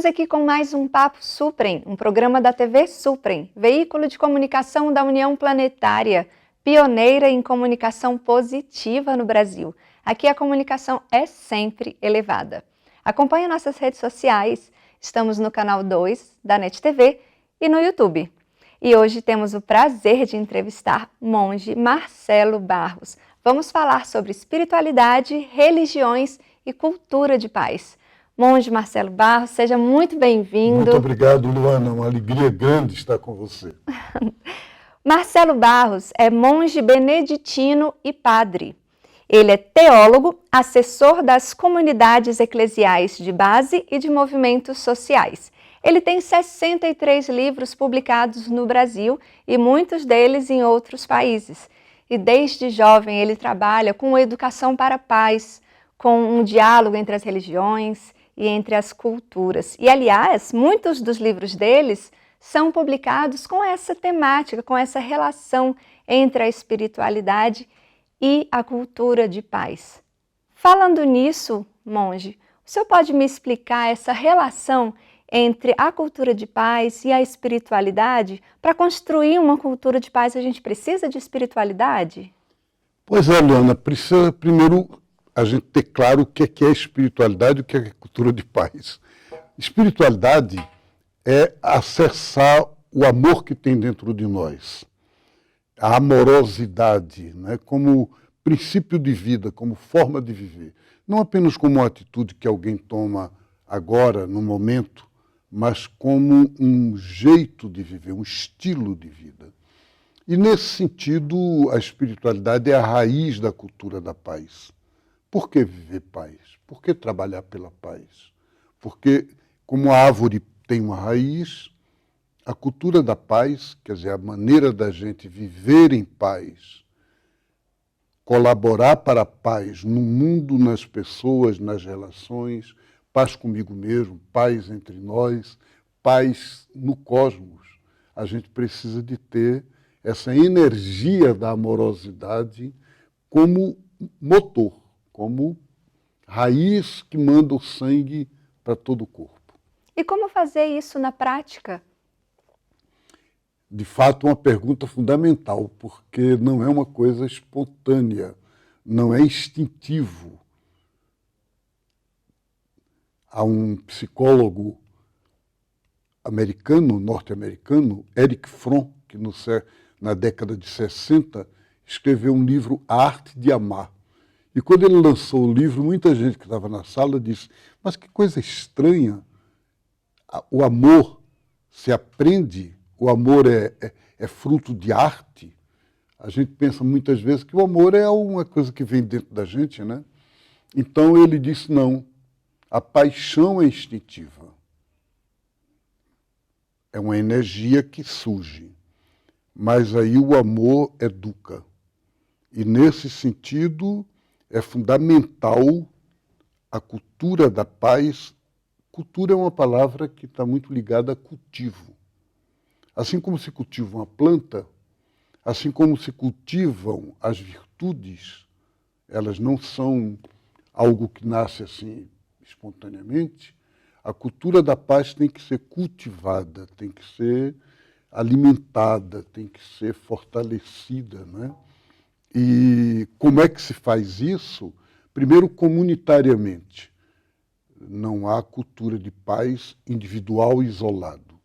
Estamos aqui com mais um Papo Suprem, um programa da TV Suprem, veículo de comunicação da União Planetária, pioneira em comunicação positiva no Brasil. Aqui a comunicação é sempre elevada. Acompanhe nossas redes sociais, estamos no canal 2 da NET TV e no YouTube. E hoje temos o prazer de entrevistar monge Marcelo Barros. Vamos falar sobre espiritualidade, religiões e cultura de paz. Monge Marcelo Barros, seja muito bem-vindo. Muito obrigado, Luana. Uma alegria grande estar com você. Marcelo Barros é monge beneditino e padre. Ele é teólogo, assessor das comunidades eclesiais de base e de movimentos sociais. Ele tem 63 livros publicados no Brasil e muitos deles em outros países. E desde jovem ele trabalha com educação para a paz, com um diálogo entre as religiões e entre as culturas. E, aliás, muitos dos livros deles são publicados com essa temática, com essa relação entre a espiritualidade e a cultura de paz. Falando nisso, monge, o senhor pode me explicar essa relação entre a cultura de paz e a espiritualidade? Para construir uma cultura de paz, a gente precisa de espiritualidade? Pois é, Luana, precisa primeiro a gente ter claro o que é espiritualidade e o que é cultura de paz. Espiritualidade é acessar o amor que tem dentro de nós, a amorosidade, né, como princípio de vida, como forma de viver. Não apenas como uma atitude que alguém toma agora, no momento, mas como um jeito de viver, um estilo de vida. E nesse sentido, a espiritualidade é a raiz da cultura da paz. Por que viver paz? Por que trabalhar pela paz? Porque, como a árvore tem uma raiz, a cultura da paz, quer dizer, a maneira da gente viver em paz, colaborar para a paz no mundo, nas pessoas, nas relações, paz comigo mesmo, paz entre nós, paz no cosmos. A gente precisa de ter essa energia da amorosidade como motor, como raiz que manda o sangue para todo o corpo. E como fazer isso na prática? De fato, uma pergunta fundamental, porque não é uma coisa espontânea, não é instintivo. Há um psicólogo americano, norte-americano, Erich Fromm, que na década de 60 escreveu um livro A Arte de Amar. E quando ele lançou o livro, muita gente que estava na sala disse: mas que coisa estranha, o amor se aprende, o amor é fruto de arte. A gente pensa muitas vezes que o amor é uma coisa que vem dentro da gente, né? Então ele disse: não, a paixão é instintiva. É uma energia que surge, mas aí o amor educa. E nesse sentido é fundamental a cultura da paz. Cultura é uma palavra que está muito ligada a cultivo. Assim como se cultiva uma planta, assim como se cultivam as virtudes, elas não são algo que nasce assim espontaneamente. A cultura da paz tem que ser cultivada, tem que ser alimentada, tem que ser fortalecida, né? E como é que se faz isso? Primeiro, comunitariamente. Não há cultura de paz individual e isolado.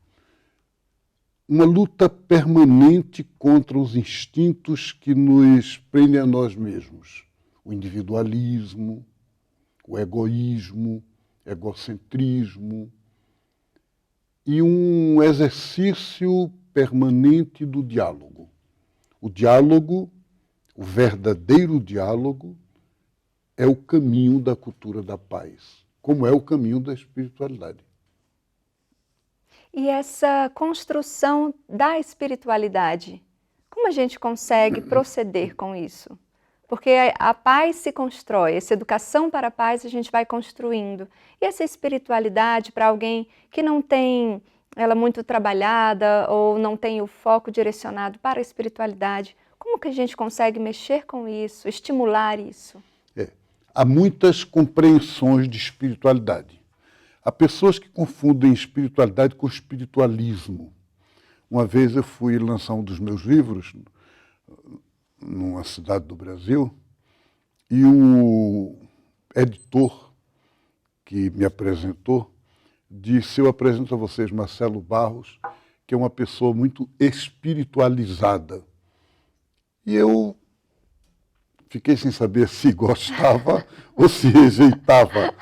Uma luta permanente contra os instintos que nos prendem a nós mesmos. O individualismo, o egoísmo, egocentrismo. E um exercício permanente do diálogo. O diálogo, o verdadeiro diálogo, é o caminho da cultura da paz, como é o caminho da espiritualidade. E essa construção da espiritualidade, como a gente consegue proceder com isso? Porque a paz se constrói, essa educação para a paz a gente vai construindo. E essa espiritualidade para alguém que não tem ela muito trabalhada ou não tem o foco direcionado para a espiritualidade, como que a gente consegue mexer com isso, estimular isso? Há muitas compreensões de espiritualidade. Há pessoas que confundem espiritualidade com espiritualismo. Uma vez eu fui lançar um dos meus livros numa cidade do Brasil e o editor que me apresentou disse: eu apresento a vocês Marcelo Barros, que é uma pessoa muito espiritualizada. E eu fiquei sem saber se gostava ou se rejeitava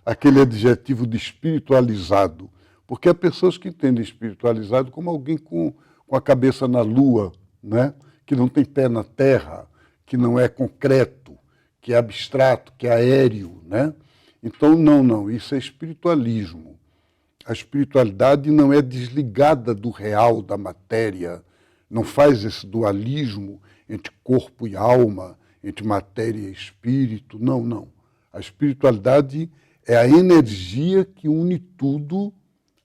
aquele adjetivo de espiritualizado. Porque há pessoas que entendem espiritualizado como alguém com a cabeça na lua, né? Que não tem pé na terra, que não é concreto, que é abstrato, que é aéreo, né? Então, não, isso é espiritualismo. A espiritualidade não é desligada do real, da matéria, não faz esse dualismo entre corpo e alma, entre matéria e espírito, não. A espiritualidade é a energia que une tudo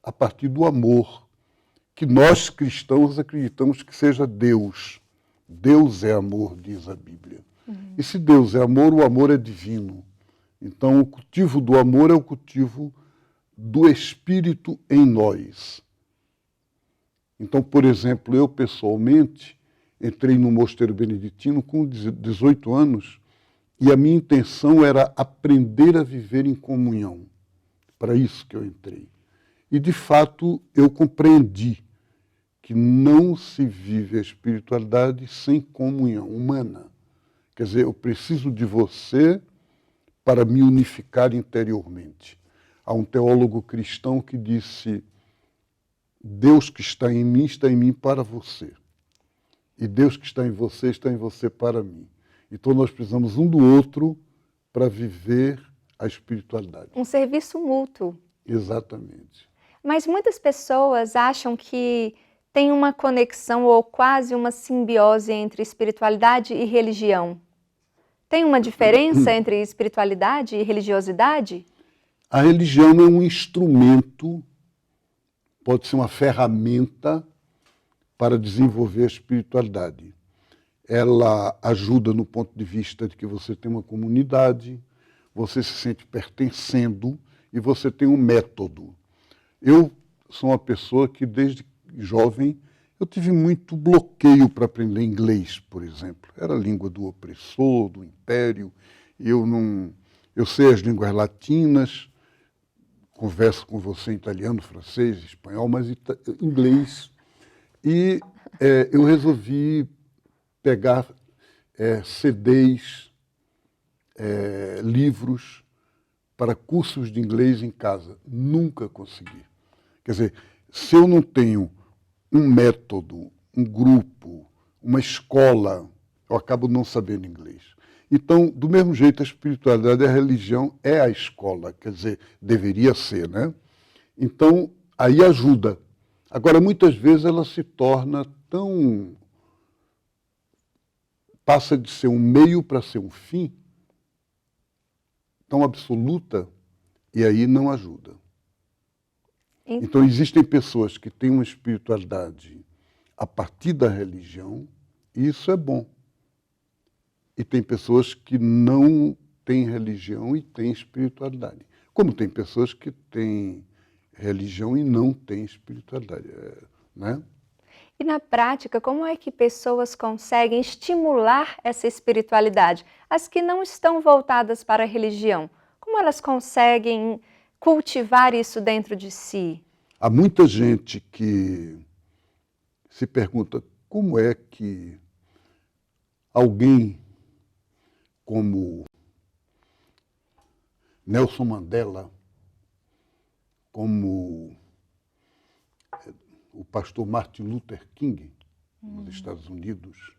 a partir do amor, que nós cristãos acreditamos que seja Deus. Deus é amor, diz a Bíblia. E se Deus é amor, o amor é divino. Então, o cultivo do amor é o cultivo do Espírito em nós. Então, por exemplo, eu pessoalmente entrei no mosteiro beneditino com 18 anos e a minha intenção era aprender a viver em comunhão. Para isso que eu entrei. E, de fato, eu compreendi que não se vive a espiritualidade sem comunhão humana. Quer dizer, eu preciso de você para me unificar interiormente. Há um teólogo cristão que disse: Deus que está em mim para você. E Deus que está em você para mim. Então nós precisamos um do outro para viver a espiritualidade. Um serviço mútuo. Exatamente. Mas muitas pessoas acham que tem uma conexão ou quase uma simbiose entre espiritualidade e religião. Tem uma diferença entre espiritualidade e religiosidade? A religião é um instrumento, pode ser uma ferramenta para desenvolver a espiritualidade. Ela ajuda no ponto de vista de que você tem uma comunidade, você se sente pertencendo e você tem um método. Eu sou uma pessoa que desde jovem eu tive muito bloqueio para aprender inglês, por exemplo. Era a língua do opressor, do império. Eu sei as línguas latinas, converso com você em italiano, francês, espanhol, mas inglês. E eu resolvi pegar CDs, livros para cursos de inglês em casa. Nunca consegui. Quer dizer, se eu não tenho um método, um grupo, uma escola, eu acabo não sabendo inglês. Então, do mesmo jeito, a espiritualidade, a religião é a escola, quer dizer, deveria ser, né? Então, aí ajuda. Agora, muitas vezes ela se torna passa de ser um meio para ser um fim, tão absoluta, e aí não ajuda. Então, existem pessoas que têm uma espiritualidade a partir da religião, e isso é bom. E tem pessoas que não têm religião e têm espiritualidade. Como tem pessoas que têm religião e não têm espiritualidade, né? E na prática, como é que pessoas conseguem estimular essa espiritualidade? As que não estão voltadas para a religião, como elas conseguem cultivar isso dentro de si? Há muita gente que se pergunta como é que alguém como Nelson Mandela, como o pastor Martin Luther King, nos Estados Unidos.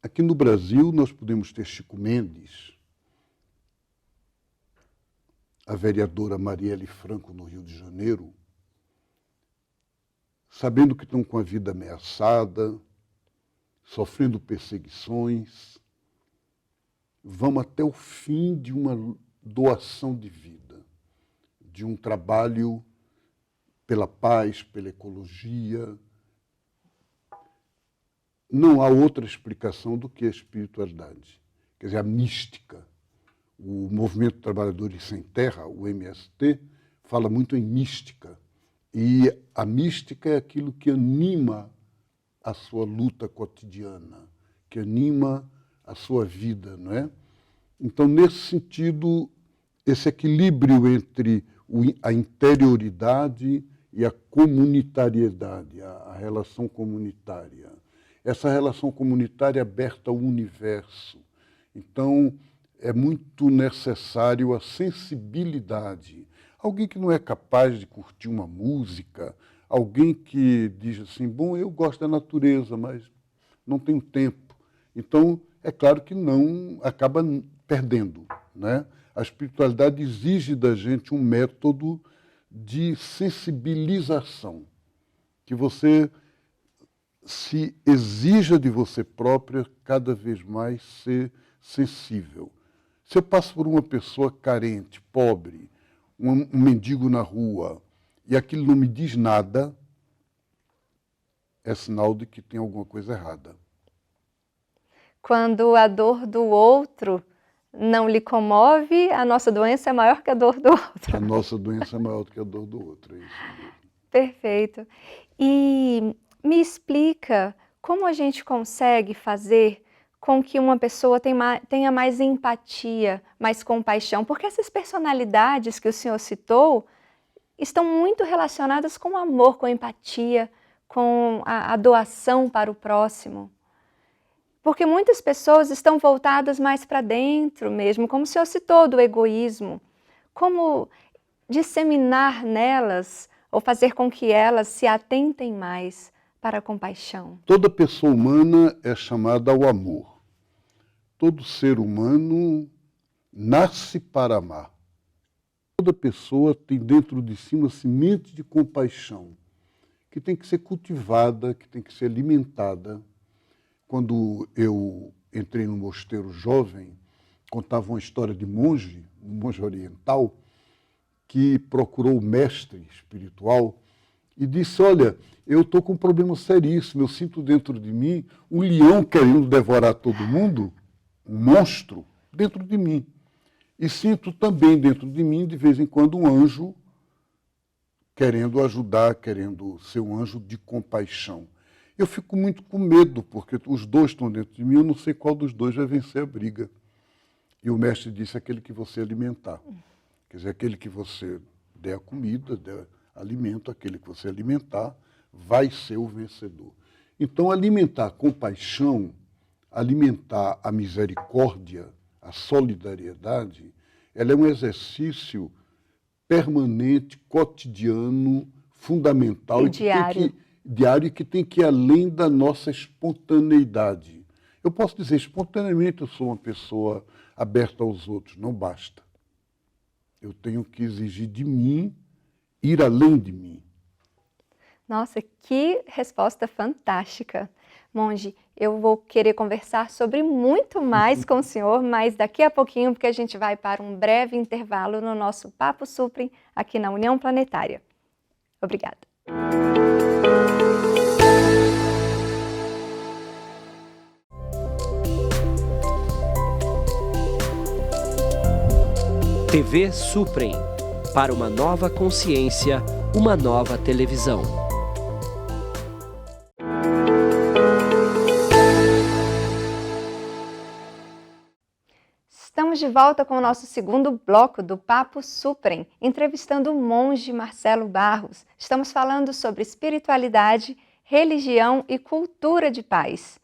Aqui no Brasil, nós podemos ter Chico Mendes, a vereadora Marielle Franco, no Rio de Janeiro, sabendo que estão com a vida ameaçada, sofrendo perseguições, vão até o fim de uma doação de vida, de um trabalho pela paz, pela ecologia. Não há outra explicação do que a espiritualidade, quer dizer, a mística, O Movimento de Trabalhadores Sem Terra, o MST, fala muito em mística. E a mística é aquilo que anima a sua luta cotidiana, que anima a sua vida, não é? Então, nesse sentido, esse equilíbrio entre a interioridade e a comunitariedade, a relação comunitária. Essa relação comunitária aberta ao universo. Então, é muito necessário a sensibilidade. Alguém que não é capaz de curtir uma música, alguém que diz assim, bom, eu gosto da natureza, mas não tenho tempo. Então, é claro que não acaba perdendo, né? A espiritualidade exige da gente um método de sensibilização, que você se exija de você própria cada vez mais ser sensível. Se eu passo por uma pessoa carente, pobre, um mendigo na rua, e aquilo não me diz nada, é sinal de que tem alguma coisa errada. Quando a dor do outro não lhe comove, a nossa doença é maior que a dor do outro. A nossa doença é maior do que a dor do outro, é isso mesmo. Perfeito. E me explica como a gente consegue fazer com que uma pessoa tenha mais empatia, mais compaixão, porque essas personalidades que o senhor citou estão muito relacionadas com o amor, com a empatia, com a doação para o próximo. Porque muitas pessoas estão voltadas mais para dentro mesmo, como o senhor citou, do egoísmo. Como disseminar nelas, ou fazer com que elas se atentem mais para a compaixão? Toda pessoa humana é chamada ao amor. Todo ser humano nasce para amar. Toda pessoa tem dentro de si uma semente de compaixão, que tem que ser cultivada, que tem que ser alimentada. Quando eu entrei no mosteiro jovem, contava uma história de um monge oriental, que procurou o mestre espiritual e disse, olha, eu estou com um problema seríssimo, eu sinto dentro de mim um leão querendo devorar todo mundo, um monstro dentro de mim. E sinto também dentro de mim, de vez em quando, um anjo querendo ajudar, querendo ser um anjo de compaixão. Eu fico muito com medo, porque os dois estão dentro de mim, eu não sei qual dos dois vai vencer a briga. E o mestre disse, aquele que você alimentar. Quer dizer, aquele que você der a comida, der alimento, aquele que você alimentar, vai ser o vencedor. Então, alimentar a compaixão, alimentar a misericórdia, a solidariedade, ela é um exercício permanente, cotidiano, fundamental, diário, que tem que ir além da nossa espontaneidade. Eu posso dizer, espontaneamente eu sou uma pessoa aberta aos outros, não basta. Eu tenho que exigir de mim, ir além de mim. Nossa, que resposta fantástica. Monge, eu vou querer conversar sobre muito mais com o senhor, mas daqui a pouquinho, porque a gente vai para um breve intervalo no nosso Papo Suprem, aqui na União Planetária. Obrigada. TV Suprem. Para uma nova consciência, uma nova televisão. Estamos de volta com o nosso segundo bloco do Papo Suprem, entrevistando o monge Marcelo Barros. Estamos falando sobre espiritualidade, religião e cultura de paz.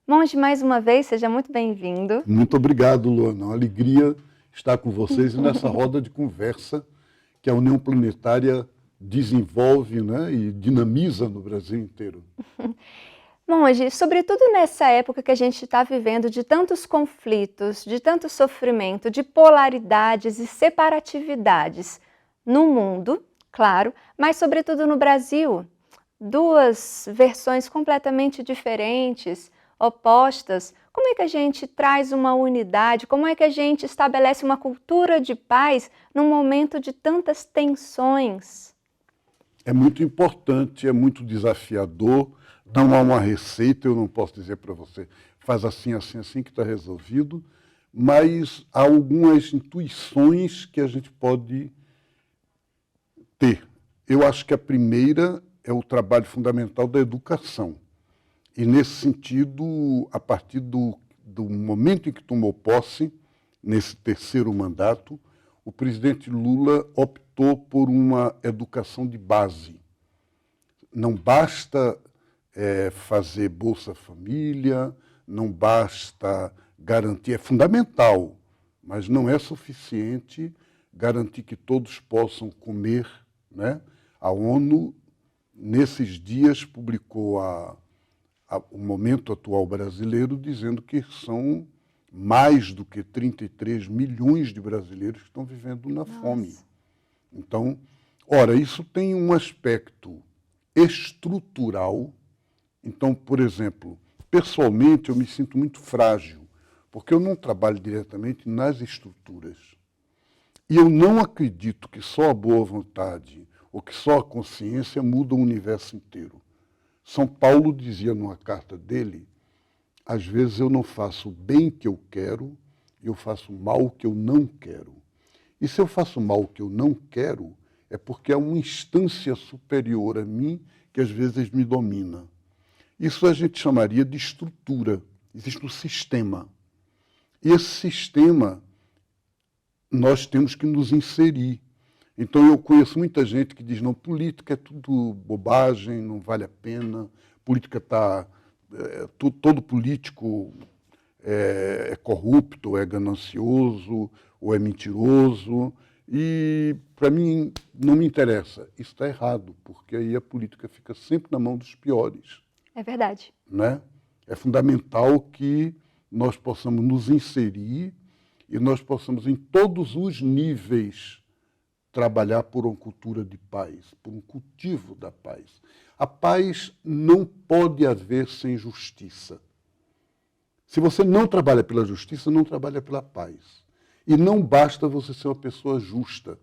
Monge, mais uma vez, seja muito bem-vindo. Muito obrigado, Luana. Uma alegria estar com vocês nessa roda de conversa que a União Planetária desenvolve, né, e dinamiza no Brasil inteiro. Monge, sobretudo nessa época que a gente está vivendo de tantos conflitos, de tanto sofrimento, de polaridades e separatividades no mundo, claro, mas sobretudo no Brasil, duas versões completamente diferentes, opostas. Como é que a gente traz uma unidade? Como é que a gente estabelece uma cultura de paz num momento de tantas tensões? É muito importante, é muito desafiador. Não há uma receita, eu não posso dizer para você, faz assim, assim, assim que está resolvido, mas há algumas intuições que a gente pode ter. Eu acho que a primeira é o trabalho fundamental da educação. E, nesse sentido, a partir do momento em que tomou posse, nesse terceiro mandato, o presidente Lula optou por uma educação de base. Não basta fazer Bolsa Família, não basta garantir, é fundamental, mas não é suficiente garantir que todos possam comer, né? A ONU, nesses dias, publicou o momento atual brasileiro, dizendo que são mais do que 33 milhões de brasileiros que estão vivendo na fome. Então, ora, isso tem um aspecto estrutural. Então, por exemplo, pessoalmente eu me sinto muito frágil, porque eu não trabalho diretamente nas estruturas. E eu não acredito que só a boa vontade ou que só a consciência muda o universo inteiro. São Paulo dizia numa carta dele, às vezes eu não faço o bem que eu quero, eu faço o mal que eu não quero. E se eu faço o mal que eu não quero, é porque há uma instância superior a mim que às vezes me domina. Isso a gente chamaria de estrutura. Existe um sistema. E esse sistema nós temos que nos inserir. Então eu conheço muita gente que diz, não, política é tudo bobagem, não vale a pena, política está... todo político é corrupto, é ganancioso, ou é mentiroso, e para mim não me interessa. Isso está errado, porque aí a política fica sempre na mão dos piores. É verdade. Né? É fundamental que nós possamos nos inserir e nós possamos, em todos os níveis, trabalhar por uma cultura de paz, por um cultivo da paz. A paz não pode haver sem justiça. Se você não trabalha pela justiça, não trabalha pela paz. E não basta você ser uma pessoa justa.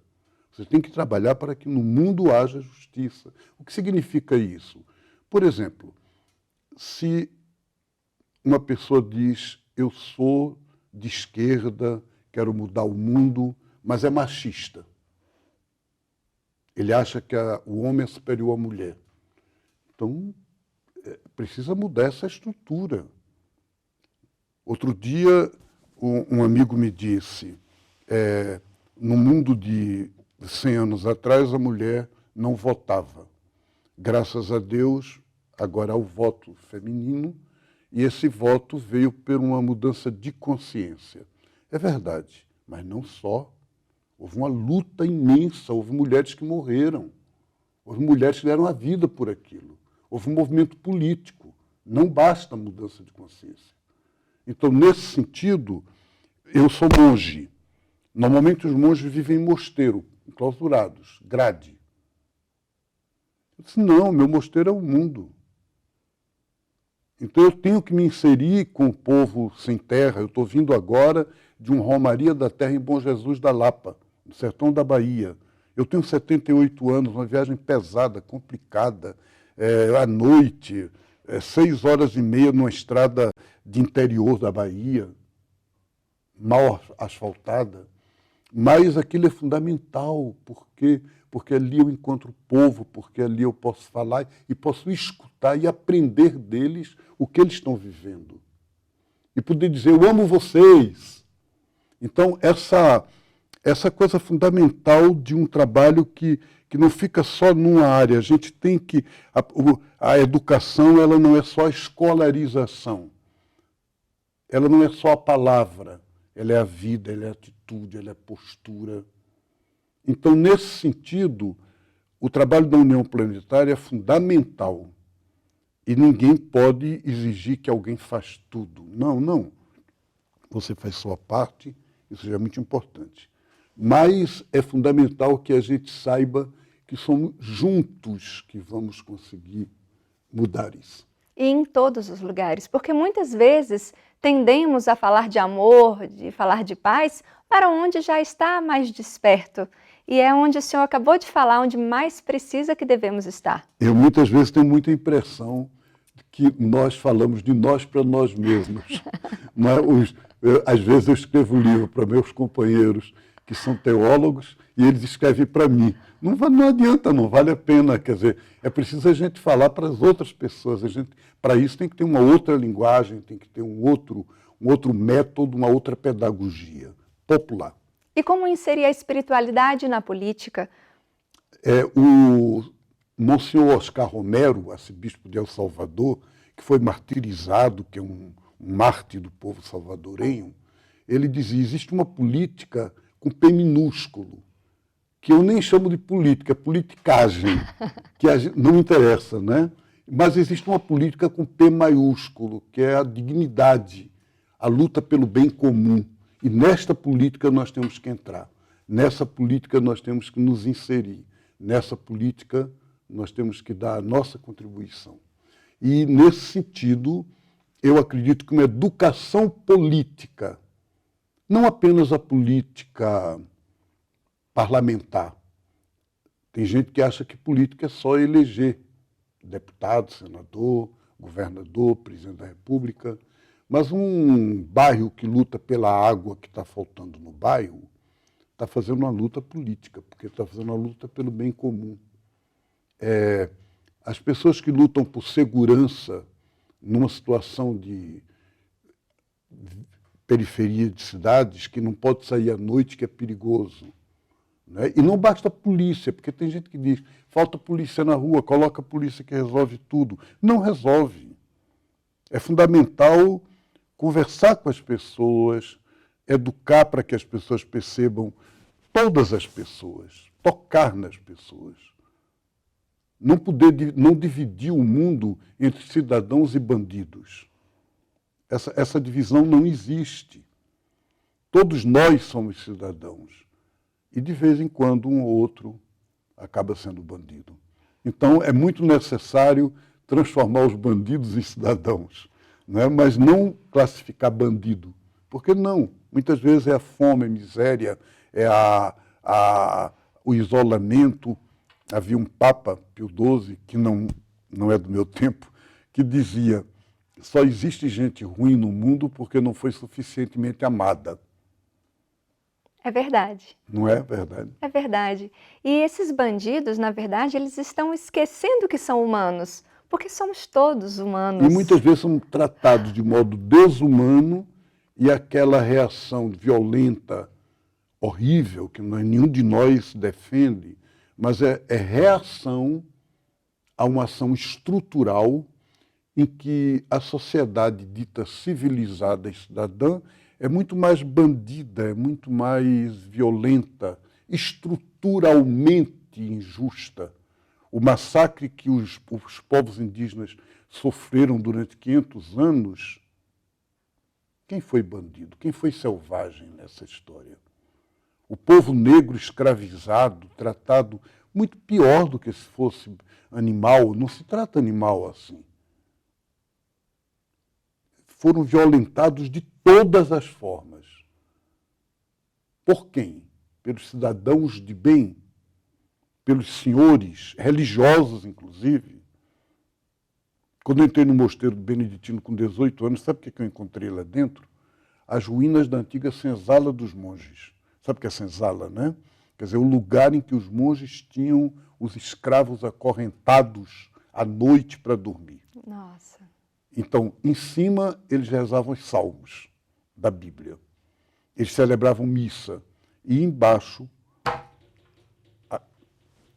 Você tem que trabalhar para que no mundo haja justiça. O que significa isso? Por exemplo, se uma pessoa diz, eu sou de esquerda, quero mudar o mundo, mas é machista. Ele acha que o homem é superior à mulher. Então, precisa mudar essa estrutura. Outro dia, um amigo me disse, no mundo de 100 anos atrás, a mulher não votava. Graças a Deus, agora há o voto feminino, e esse voto veio por uma mudança de consciência. É verdade, mas não só. Houve uma luta imensa, houve mulheres que morreram, houve mulheres que deram a vida por aquilo, houve um movimento político, não basta a mudança de consciência. Então, nesse sentido, eu sou monge. Normalmente os monges vivem em mosteiro, enclausurados, grade. Eu disse, não, meu mosteiro é o mundo. Então eu tenho que me inserir com o povo sem terra. Eu estou vindo agora de um Romaria da Terra em Bom Jesus da Lapa, no sertão da Bahia. Eu tenho 78 anos, uma viagem pesada, complicada, à noite, 6 horas e meia numa estrada de interior da Bahia, mal asfaltada. Mas aquilo é fundamental, porque ali eu encontro o povo, porque ali eu posso falar e posso escutar e aprender deles o que eles estão vivendo. E poder dizer, eu amo vocês. Então, essa coisa fundamental de um trabalho que não fica só numa área. A gente tem que... A educação, ela não é só a escolarização. Ela não é só a palavra. Ela é a vida, ela é a atitude, ela é a postura. Então, nesse sentido, o trabalho da União Planetária é fundamental. E ninguém pode exigir que alguém faça tudo. Não, não. Você faz sua parte, isso já é muito importante. Mas é fundamental que a gente saiba que somos juntos que vamos conseguir mudar isso. E em todos os lugares, porque muitas vezes tendemos a falar de amor, de falar de paz, para onde já está mais desperto. E é onde o senhor acabou de falar, onde mais precisa que devemos estar. Eu muitas vezes tenho muita impressão de que nós falamos de nós para nós mesmos. Às vezes eu escrevo um livro para meus companheiros que são teólogos e eles escrevem para mim. Não adianta, não vale a pena. Quer dizer, é preciso a gente falar para as outras pessoas. Para isso tem que ter uma outra linguagem, tem que ter um outro método, uma outra pedagogia popular. E como inserir a espiritualidade na política? O Monsenhor Oscar Romero, arcebispo de El Salvador, que foi martirizado, que é um mártir do povo salvadorenho, ele dizia, existe uma política com P minúsculo, que eu nem chamo de política, é politicagem, que não interessa, né? Mas existe uma política com P maiúsculo, que é a dignidade, a luta pelo bem comum. E nesta política nós temos que entrar, nessa política nós temos que nos inserir, nessa política nós temos que dar a nossa contribuição. E, nesse sentido, eu acredito que uma educação política, não apenas a política parlamentar. Tem gente que acha que política é só eleger deputado, senador, governador, presidente da República, mas um bairro que luta pela água que está faltando no bairro está fazendo uma luta política, porque está fazendo uma luta pelo bem comum. As pessoas que lutam por segurança numa situação de periferia de cidades, que não pode sair à noite, que é perigoso. Né? E não basta a polícia, porque tem gente que diz, falta polícia na rua, coloca a polícia que resolve tudo. Não resolve. É fundamental conversar com as pessoas, educar para que as pessoas percebam todas as pessoas, tocar nas pessoas. Não dividir o mundo entre cidadãos e bandidos. Essa divisão não existe. Todos nós somos cidadãos. E, de vez em quando, um ou outro acaba sendo bandido. Então, é muito necessário transformar os bandidos em cidadãos, né? Mas não classificar bandido. Porque não. Muitas vezes é a fome, a miséria, é o isolamento. Havia um Papa, Pio XII, que não é do meu tempo, que dizia, só existe gente ruim no mundo porque não foi suficientemente amada. É verdade. Não é verdade? É verdade. E esses bandidos, na verdade, eles estão esquecendo que são humanos, porque somos todos humanos. E muitas vezes são tratados de modo desumano e aquela reação violenta, horrível, que nenhum de nós defende, mas é reação a uma ação estrutural em que a sociedade dita civilizada e cidadã é muito mais bandida, é muito mais violenta, estruturalmente injusta. O massacre que os povos indígenas sofreram durante 500 anos, quem foi bandido? Quem foi selvagem nessa história? O povo negro escravizado, tratado muito pior do que se fosse animal, não se trata animal assim. Foram violentados de todas as formas. Por quem? Pelos cidadãos de bem, pelos senhores, religiosos inclusive. Quando eu entrei no mosteiro beneditino com 18 anos, sabe o que eu encontrei lá dentro? As ruínas da antiga senzala dos monges. Sabe o que é senzala, né? Quer dizer, o lugar em que os monges tinham os escravos acorrentados à noite para dormir. Nossa. Então, em cima, eles rezavam os salmos da Bíblia. Eles celebravam missa. E embaixo,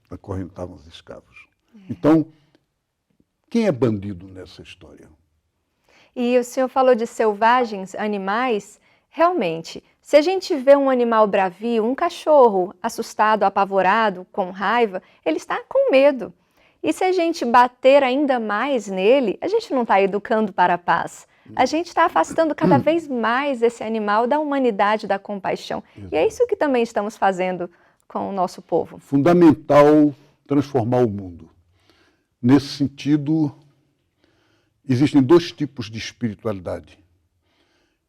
acorrentavam os escravos. Então, quem é bandido nessa história? E o senhor falou de selvagens, animais. Realmente, se a gente vê um animal bravio, um cachorro assustado, apavorado, com raiva, ele está com medo. E se a gente bater ainda mais nele, a gente não está educando para a paz. A gente está afastando cada vez mais esse animal da humanidade, da compaixão. E é isso que também estamos fazendo com o nosso povo. Fundamental transformar o mundo. Nesse sentido, existem dois tipos de espiritualidade.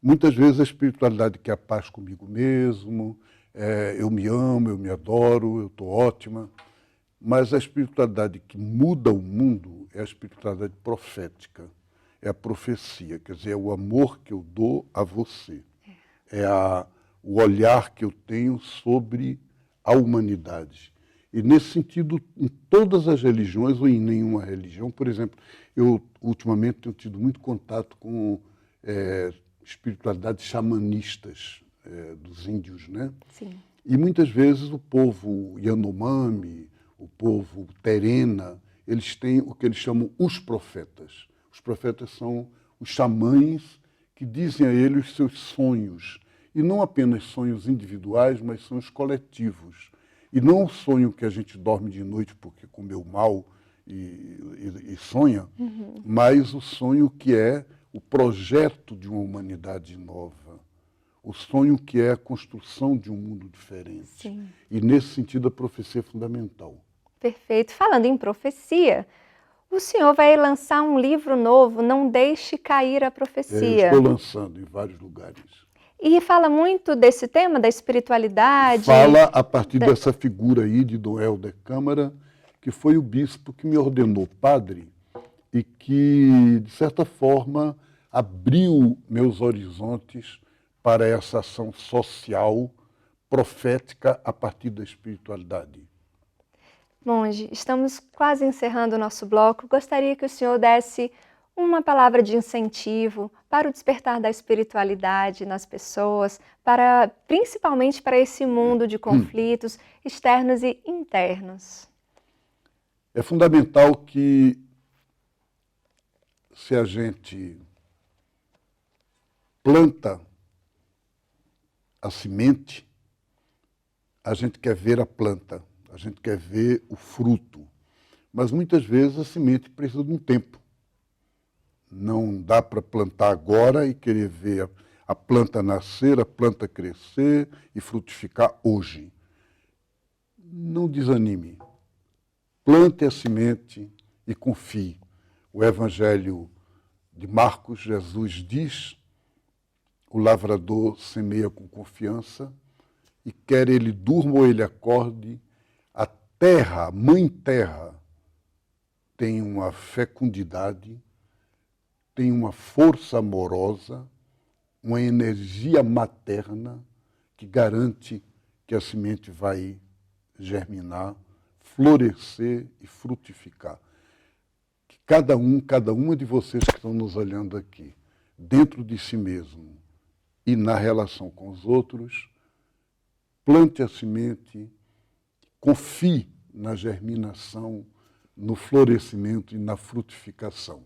Muitas vezes a espiritualidade que é a paz comigo mesmo, eu me amo, eu me adoro, eu estou ótima. Mas a espiritualidade que muda o mundo é a espiritualidade profética, é a profecia, quer dizer, é o amor que eu dou a você. o olhar que eu tenho sobre a humanidade. E nesse sentido, em todas as religiões ou em nenhuma religião, por exemplo, eu ultimamente tenho tido muito contato com espiritualidades xamanistas dos índios, né? Sim. E muitas vezes o povo Yanomami, o povo Terena, eles têm o que eles chamam os profetas. Os profetas são os xamães que dizem a eles os seus sonhos. E não apenas sonhos individuais, mas sonhos coletivos. E não o sonho que a gente dorme de noite porque comeu mal e sonha, mas o sonho que é o projeto de uma humanidade nova. O sonho que é a construção de um mundo diferente. Sim. E nesse sentido a profecia é fundamental. Perfeito. Falando em profecia, o senhor vai lançar um livro novo, Não Deixe Cair a Eu Profecia. estou lançando em vários lugares. E fala muito desse tema da espiritualidade. Fala a partir dessa figura aí de Dom Helder Câmara, que foi o bispo que me ordenou padre e que, de certa forma, abriu meus horizontes para essa ação social, profética, a partir da espiritualidade. Monge, estamos quase encerrando o nosso bloco. Gostaria que o senhor desse uma palavra de incentivo para o despertar da espiritualidade nas pessoas, principalmente para esse mundo de conflitos externos e internos. É fundamental que, se a gente planta a semente, a gente quer ver a planta, a gente quer ver o fruto. Mas muitas vezes a semente precisa de um tempo. Não dá para plantar agora e querer ver a planta nascer, a planta crescer e frutificar hoje. Não desanime. Plante a semente e confie. O Evangelho de Marcos, Jesus diz: o lavrador semeia com confiança e quer ele durma ou ele acorde, a terra, a mãe terra, tem uma fecundidade, tem uma força amorosa, uma energia materna que garante que a semente vai germinar, florescer e frutificar. Que cada uma de vocês que estão nos olhando aqui, dentro de si mesmo e na relação com os outros, plante a semente, confie na germinação, no florescimento e na frutificação.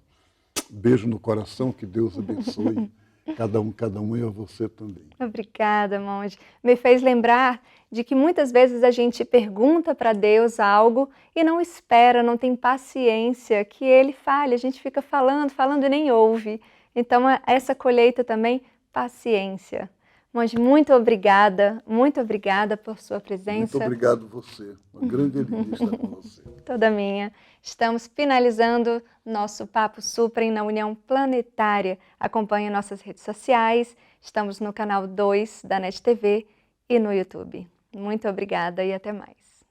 Beijo no coração, que Deus abençoe cada um e a você também. Obrigada, monge. Me fez lembrar de que muitas vezes a gente pergunta para Deus algo e não espera, não tem paciência que Ele fale. A gente fica falando e nem ouve. Então, essa colheita também, paciência. Monge, muito obrigada por sua presença. Muito obrigado você. Uma grande alegria estar com você. Toda minha. Estamos finalizando nosso Papo Suprem na União Planetária. Acompanhe nossas redes sociais. Estamos no canal 2 da NET TV e no YouTube. Muito obrigada e até mais.